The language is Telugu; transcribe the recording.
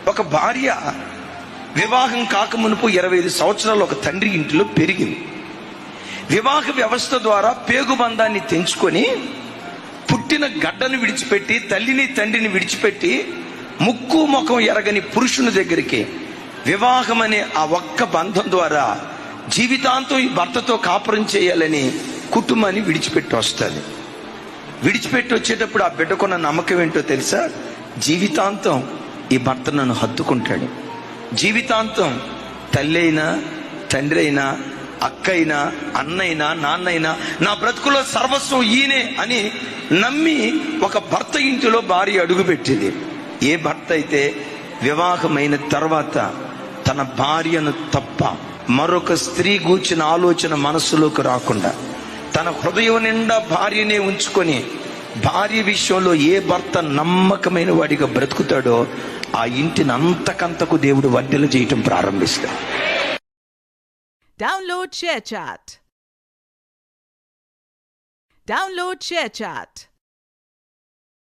ఒక భార్య వివాహం కాకమునుపు 25 సంవత్సరాలు ఒక తండ్రి ఇంటిలో పెరిగింది. వివాహ వ్యవస్థ ద్వారా పేగుబంధాన్ని తెంచుకొని పుట్టిన గడ్డను విడిచిపెట్టి, తల్లిని తండ్రిని విడిచిపెట్టి, ముక్కు ముఖం ఎరగని పురుషుని దగ్గరికి వివాహం అనే ఆ ఒక్క బంధం ద్వారా జీవితాంతం ఈ భర్తతో కాపురం చేయాలని కుటుంబాన్ని విడిచిపెట్టి వస్తుంది. విడిచిపెట్టి వచ్చేటప్పుడు ఆ బిడ్డకున్న నమ్మకం ఏంటో తెలుసా? జీవితాంతం ఈ భర్త నన్ను హత్తుకుంటాడు, జీవితాంతం తల్లి అయినా తండ్రి అయినా అక్క అయినా అన్నైనా నాన్నైనా నా బ్రతుకులో సర్వస్వం ఈయనే అని నమ్మి ఒక భర్త ఇంటిలో భార్య అడుగుపెట్టింది. ఏ భర్త అయితే వివాహమైన తర్వాత తన భార్యను తప్ప మరొక స్త్రీ గూర్చిన ఆలోచన మనసులోకి రాకుండా తన హృదయం నిండా భార్యనే ఉంచుకొని భార్య విషయంలో ఏ భర్త నమ్మకమైన వాడిగా బ్రతుకుతాడో ఆ ఇంటిని అంతకంతకు దేవుడు వర్ధిల్ల చేయటం ప్రారంభిస్తాడు. Download ShareChat.